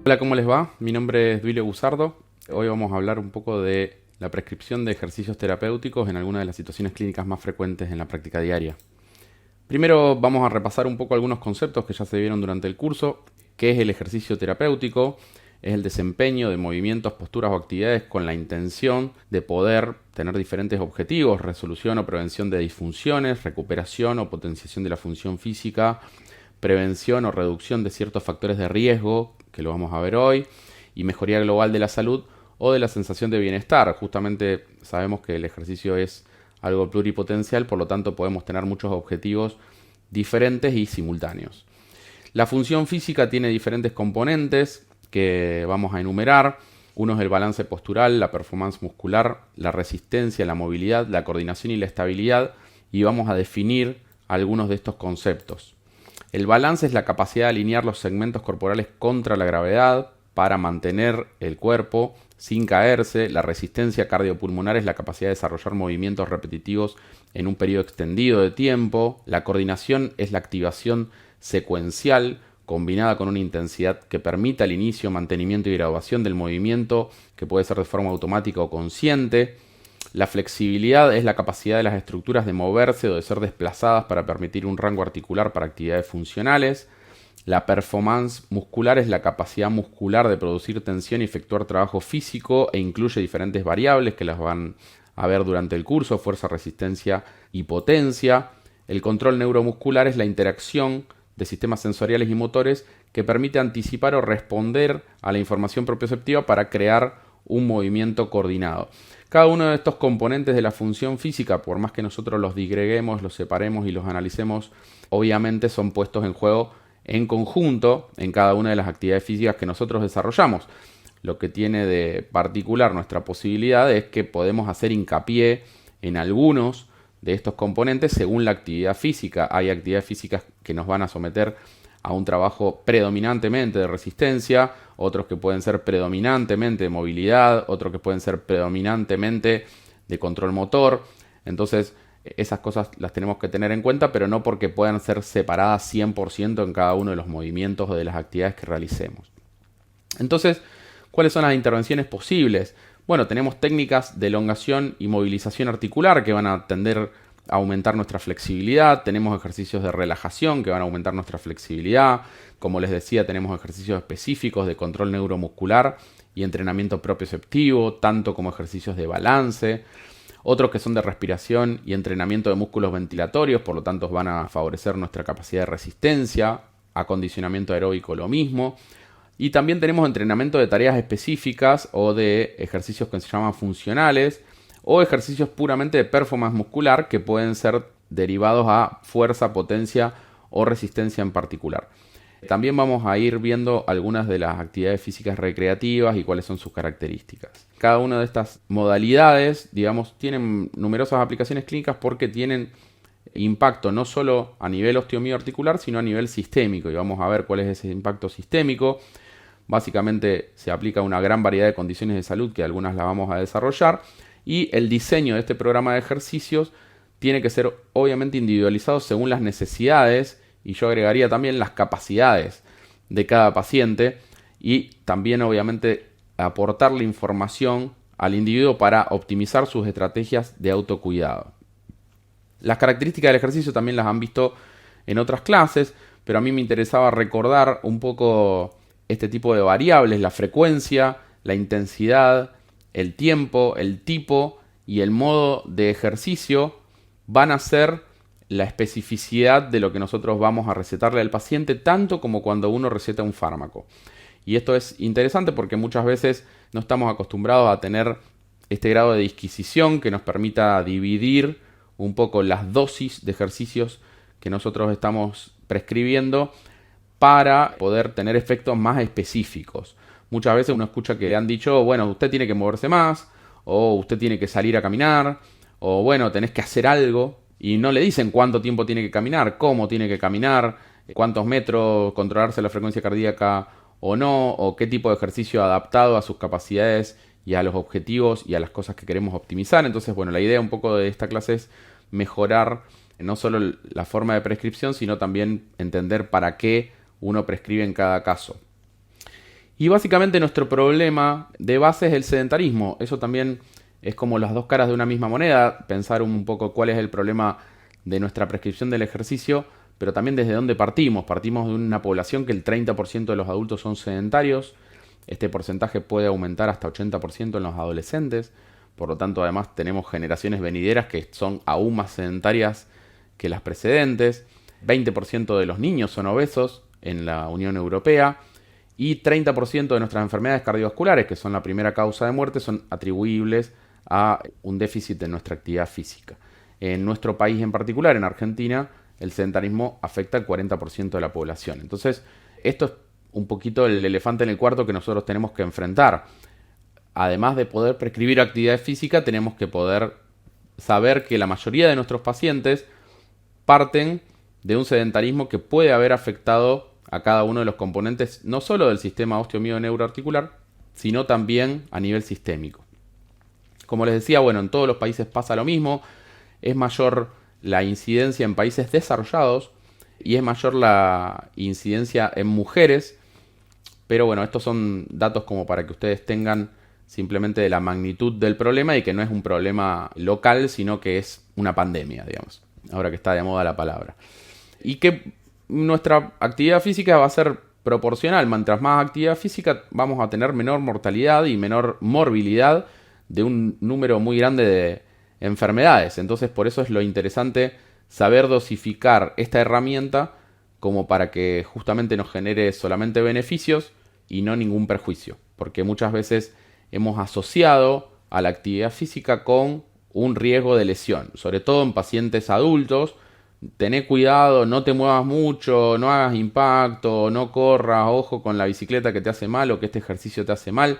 Hola, ¿cómo les va? Mi nombre es Duilio Gusardo. Hoy vamos a hablar un poco de la prescripción de ejercicios terapéuticos en algunas de las situaciones clínicas más frecuentes en la práctica diaria. Primero vamos a repasar un poco algunos conceptos que ya se vieron durante el curso. ¿Qué es el ejercicio terapéutico? Es el desempeño de movimientos, posturas o actividades con la intención de poder tener diferentes objetivos: resolución o prevención de disfunciones, recuperación o potenciación de la función física, prevención o reducción de ciertos factores de riesgo, que lo vamos a ver hoy, y mejoría global de la salud o de la sensación de bienestar. Justamente sabemos que el ejercicio es algo pluripotencial, por lo tanto podemos tener muchos objetivos diferentes y simultáneos. La función física tiene diferentes componentes que vamos a enumerar. Uno es el balance postural, la performance muscular, la resistencia, la movilidad, la coordinación y la estabilidad, y vamos a definir algunos de estos conceptos. El balance es la capacidad de alinear los segmentos corporales contra la gravedad para mantener el cuerpo sin caerse. La resistencia cardiopulmonar es la capacidad de desarrollar movimientos repetitivos en un periodo extendido de tiempo. La coordinación es la activación secuencial combinada con una intensidad que permita el inicio, mantenimiento y graduación del movimiento, que puede ser de forma automática o consciente. La flexibilidad es la capacidad de las estructuras de moverse o de ser desplazadas para permitir un rango articular para actividades funcionales. La performance muscular es la capacidad muscular de producir tensión y efectuar trabajo físico, e incluye diferentes variables que las van a ver durante el curso: fuerza, resistencia y potencia. El control neuromuscular es la interacción de sistemas sensoriales y motores que permite anticipar o responder a la información propioceptiva para crear un movimiento coordinado. Cada uno de estos componentes de la función física, por más que nosotros los digreguemos, los separemos y los analicemos, obviamente son puestos en juego en conjunto en cada una de las actividades físicas que nosotros desarrollamos. Lo que tiene de particular nuestra posibilidad es que podemos hacer hincapié en algunos de estos componentes según la actividad física. Hay actividades físicas que nos van a someter a un trabajo predominantemente de resistencia, otros que pueden ser predominantemente de movilidad, otros que pueden ser predominantemente de control motor. Entonces, esas cosas las tenemos que tener en cuenta, pero no porque puedan ser separadas 100% en cada uno de los movimientos o de las actividades que realicemos. Entonces, ¿cuáles son las intervenciones posibles? Bueno, tenemos técnicas de elongación y movilización articular que van a tender a aumentar nuestra flexibilidad. Tenemos ejercicios de relajación que van a aumentar nuestra flexibilidad. Como les decía, tenemos ejercicios específicos de control neuromuscular y entrenamiento propioceptivo, tanto como ejercicios de balance. Otros que son de respiración y entrenamiento de músculos ventilatorios, por lo tanto van a favorecer nuestra capacidad de resistencia. Acondicionamiento aeróbico, lo mismo. Y también tenemos entrenamiento de tareas específicas o de ejercicios que se llaman funcionales, o ejercicios puramente de performance muscular que pueden ser derivados a fuerza, potencia o resistencia en particular. También vamos a ir viendo algunas de las actividades físicas recreativas y cuáles son sus características. Cada una de estas modalidades, digamos, tienen numerosas aplicaciones clínicas porque tienen impacto no solo a nivel osteomioarticular, sino a nivel sistémico. Y vamos a ver cuál es ese impacto sistémico. Básicamente se aplica a una gran variedad de condiciones de salud, que algunas las vamos a desarrollar. Y el diseño de este programa de ejercicios tiene que ser obviamente individualizado según las necesidades, y yo agregaría también las capacidades de cada paciente, y también obviamente aportarle información al individuo para optimizar sus estrategias de autocuidado. Las características del ejercicio también las han visto en otras clases, pero a mí me interesaba recordar un poco este tipo de variables: la frecuencia, la intensidad, el tiempo, el tipo y el modo de ejercicio van a ser la especificidad de lo que nosotros vamos a recetarle al paciente, tanto como cuando uno receta un fármaco. Y esto es interesante porque muchas veces no estamos acostumbrados a tener este grado de disquisición que nos permita dividir un poco las dosis de ejercicios que nosotros estamos prescribiendo para poder tener efectos más específicos. Muchas veces uno escucha que han dicho, bueno, usted tiene que moverse más, o usted tiene que salir a caminar, o bueno, tenés que hacer algo, y no le dicen cuánto tiempo tiene que caminar, cómo tiene que caminar, cuántos metros, controlarse la frecuencia cardíaca o no, o qué tipo de ejercicio adaptado a sus capacidades y a los objetivos y a las cosas que queremos optimizar. Entonces, bueno, la idea un poco de esta clase es mejorar no solo la forma de prescripción, sino también entender para qué uno prescribe en cada caso. Y básicamente nuestro problema de base es el sedentarismo. Eso también es como las dos caras de una misma moneda, pensar un poco cuál es el problema de nuestra prescripción del ejercicio, pero también desde dónde partimos. Partimos de una población que el 30% de los adultos son sedentarios. Este porcentaje puede aumentar hasta 80% en los adolescentes. Por lo tanto, además tenemos generaciones venideras que son aún más sedentarias que las precedentes. 20% de los niños son obesos en la Unión Europea. Y 30% de nuestras enfermedades cardiovasculares, que son la primera causa de muerte, son atribuibles a un déficit en nuestra actividad física. En nuestro país en particular, en Argentina, el sedentarismo afecta al 40% de la población. Entonces, esto es un poquito el elefante en el cuarto que nosotros tenemos que enfrentar. Además de poder prescribir actividad física, tenemos que poder saber que la mayoría de nuestros pacientes parten de un sedentarismo que puede haber afectado a cada uno de los componentes, no solo del sistema osteomio-neuroarticular, sino también a nivel sistémico. Como les decía, bueno, en todos los países pasa lo mismo. Es mayor la incidencia en países desarrollados y es mayor la incidencia en mujeres. Pero bueno, estos son datos como para que ustedes tengan simplemente de la magnitud del problema y que no es un problema local, sino que es una pandemia, digamos. Ahora que está de moda la palabra. Y que nuestra actividad física va a ser proporcional. Mientras más actividad física vamos a tener menor mortalidad y menor morbilidad de un número muy grande de enfermedades. Entonces por eso es lo interesante saber dosificar esta herramienta como para que justamente nos genere solamente beneficios y no ningún perjuicio. Porque muchas veces hemos asociado a la actividad física con un riesgo de lesión, sobre todo en pacientes adultos. Tené cuidado, no te muevas mucho, no hagas impacto, no corras, ojo con la bicicleta que te hace mal o que este ejercicio te hace mal.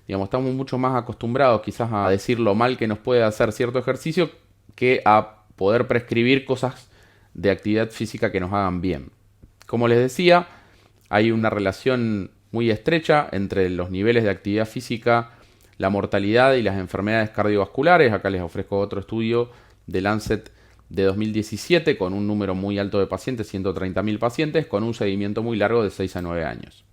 Digamos, estamos mucho más acostumbrados quizás a decir lo mal que nos puede hacer cierto ejercicio que a poder prescribir cosas de actividad física que nos hagan bien. Como les decía, hay una relación muy estrecha entre los niveles de actividad física, la mortalidad y las enfermedades cardiovasculares. Acá les ofrezco otro estudio de Lancet de 2017 con un número muy alto de pacientes, 130.000 pacientes, con un seguimiento muy largo de 6 a 9 años.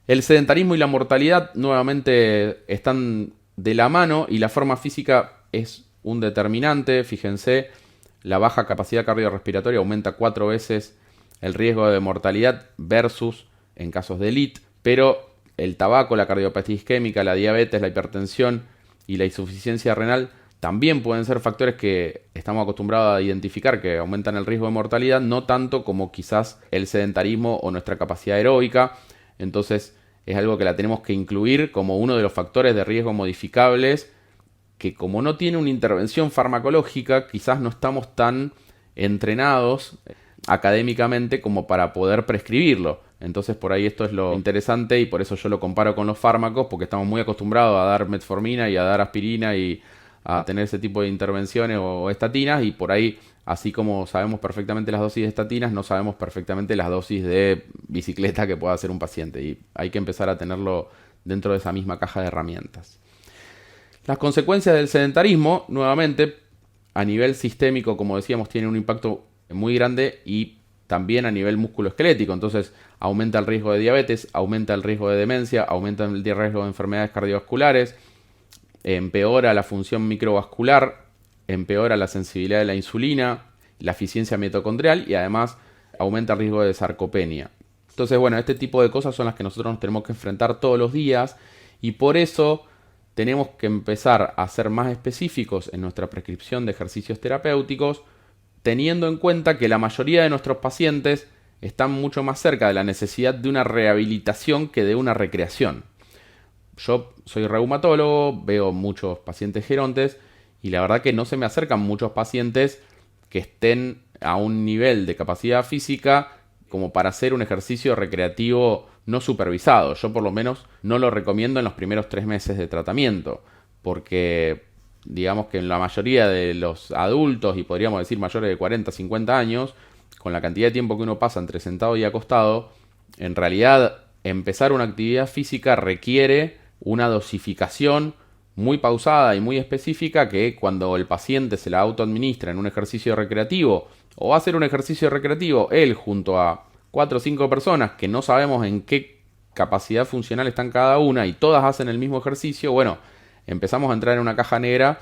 El sedentarismo y la mortalidad nuevamente están de la mano y la forma física es un determinante. Fíjense, la baja capacidad cardiorrespiratoria aumenta 4 veces el riesgo de mortalidad versus en casos de LIT, pero el tabaco, la cardiopatía isquémica, la diabetes, la hipertensión y la insuficiencia renal también pueden ser factores que estamos acostumbrados a identificar que aumentan el riesgo de mortalidad, no tanto como quizás el sedentarismo o nuestra capacidad aeróbica. Entonces es algo que la tenemos que incluir como uno de los factores de riesgo modificables que, como no tiene una intervención farmacológica, quizás no estamos tan entrenados académicamente como para poder prescribirlo. Entonces por ahí esto es lo interesante y por eso yo lo comparo con los fármacos, porque estamos muy acostumbrados a dar metformina y a dar aspirina y a tener ese tipo de intervenciones o estatinas, y por ahí, así como sabemos perfectamente las dosis de estatinas, no sabemos perfectamente las dosis de bicicleta que pueda hacer un paciente, y hay que empezar a tenerlo dentro de esa misma caja de herramientas. Las consecuencias del sedentarismo, nuevamente, a nivel sistémico, como decíamos, tienen un impacto muy grande y también a nivel musculoesquelético. Entonces aumenta el riesgo de diabetes, aumenta el riesgo de demencia, aumenta el riesgo de enfermedades cardiovasculares, empeora la función microvascular, empeora la sensibilidad de la insulina, la eficiencia mitocondrial y además aumenta el riesgo de sarcopenia. Entonces, bueno, este tipo de cosas son las que nosotros nos tenemos que enfrentar todos los días y por eso tenemos que empezar a ser más específicos en nuestra prescripción de ejercicios terapéuticos, teniendo en cuenta que la mayoría de nuestros pacientes están mucho más cerca de la necesidad de una rehabilitación que de una recreación. Yo soy reumatólogo, veo muchos pacientes gerontes y la verdad que no se me acercan muchos pacientes que estén a un nivel de capacidad física como para hacer un ejercicio recreativo no supervisado. Yo por lo menos no lo recomiendo en los primeros 3 meses de tratamiento, porque digamos que en la mayoría de los adultos, y podríamos decir mayores de 40, 50 años, con la cantidad de tiempo que uno pasa entre sentado y acostado, en realidad empezar una actividad física requiere una dosificación muy pausada y muy específica que cuando el paciente se la autoadministra en un ejercicio recreativo o va a hacer un ejercicio recreativo él junto a 4 o 5 personas que no sabemos en qué capacidad funcional está en cada una y todas hacen el mismo ejercicio, bueno, empezamos a entrar en una caja negra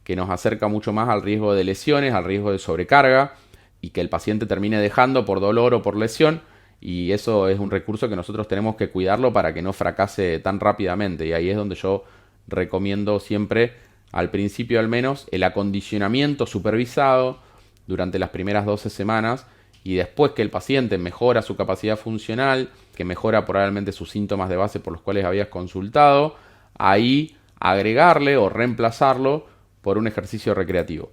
que nos acerca mucho más al riesgo de lesiones, al riesgo de sobrecarga y que el paciente termine dejando por dolor o por lesión. Y eso es un recurso que nosotros tenemos que cuidarlo para que no fracase tan rápidamente. Y ahí es donde yo recomiendo siempre, al principio al menos, el acondicionamiento supervisado durante las primeras 12 semanas. Y después que el paciente mejora su capacidad funcional, que mejora probablemente sus síntomas de base por los cuales habías consultado, ahí agregarle o reemplazarlo por un ejercicio recreativo.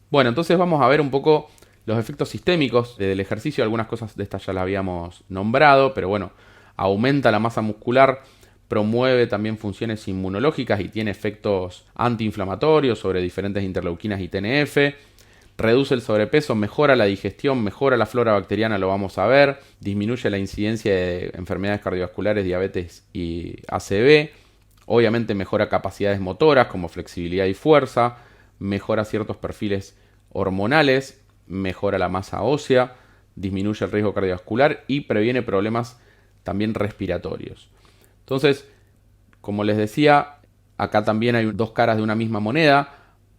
Bueno, entonces vamos a ver un poco los efectos sistémicos del ejercicio. Algunas cosas de estas ya las habíamos nombrado, pero bueno, aumenta la masa muscular, promueve también funciones inmunológicas y tiene efectos antiinflamatorios sobre diferentes interleuquinas y TNF. Reduce el sobrepeso, mejora la digestión, mejora la flora bacteriana, lo vamos a ver. Disminuye la incidencia de enfermedades cardiovasculares, diabetes y ACV. Obviamente mejora capacidades motoras como flexibilidad y fuerza. Mejora ciertos perfiles hormonales. Mejora la masa ósea. Disminuye el riesgo cardiovascular y previene problemas también respiratorios. Entonces, como les decía, acá también hay dos caras de una misma moneda,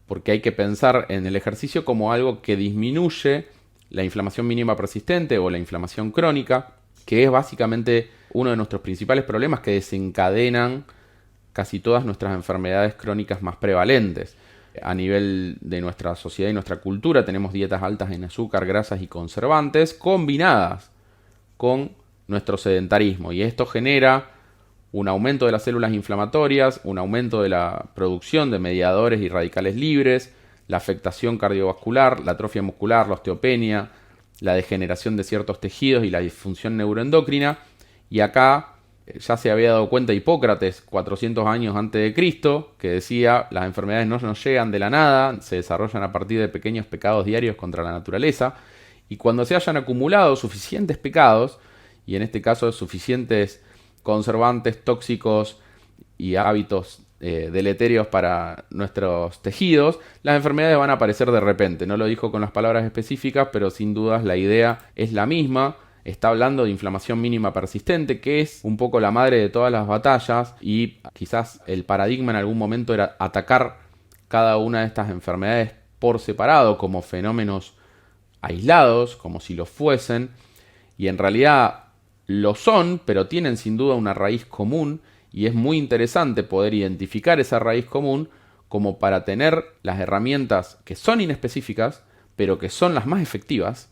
porque hay que pensar en el ejercicio como algo que disminuye la inflamación mínima persistente o la inflamación crónica, que es básicamente uno de nuestros principales problemas que desencadenan casi todas nuestras enfermedades crónicas más prevalentes. A nivel de nuestra sociedad y nuestra cultura tenemos dietas altas en azúcar, grasas y conservantes combinadas con nuestro sedentarismo, y esto genera un aumento de las células inflamatorias, un aumento de la producción de mediadores y radicales libres, la afectación cardiovascular, la atrofia muscular, la osteopenia, la degeneración de ciertos tejidos y la disfunción neuroendocrina. Y acá ya se había dado cuenta Hipócrates 400 años antes de Cristo, que decía: las enfermedades no nos llegan de la nada, se desarrollan a partir de pequeños pecados diarios contra la naturaleza, y cuando se hayan acumulado suficientes pecados, y en este caso suficientes conservantes, tóxicos y hábitos deleterios para nuestros tejidos, las enfermedades van a aparecer de repente. No lo dijo con las palabras específicas, pero sin dudas la idea es la misma. Está hablando de inflamación mínima persistente, que es un poco la madre de todas las batallas, y quizás el paradigma en algún momento era atacar cada una de estas enfermedades por separado, como fenómenos aislados, como si lo fuesen, y en realidad lo son, pero tienen sin duda una raíz común, y es muy interesante poder identificar esa raíz común como para tener las herramientas que son inespecíficas, pero que son las más efectivas,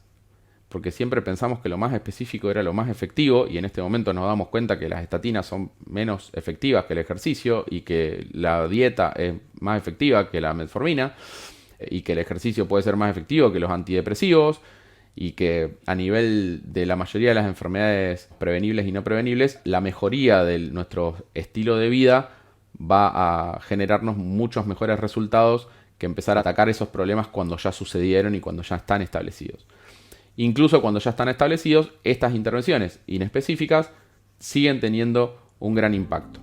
porque siempre pensamos que lo más específico era lo más efectivo, y en este momento nos damos cuenta que las estatinas son menos efectivas que el ejercicio, y que la dieta es más efectiva que la metformina, y que el ejercicio puede ser más efectivo que los antidepresivos, y que a nivel de la mayoría de las enfermedades prevenibles y no prevenibles, la mejoría de nuestro estilo de vida va a generarnos muchos mejores resultados que empezar a atacar esos problemas cuando ya sucedieron y cuando ya están establecidos. Incluso cuando ya están establecidos, estas intervenciones inespecíficas siguen teniendo un gran impacto.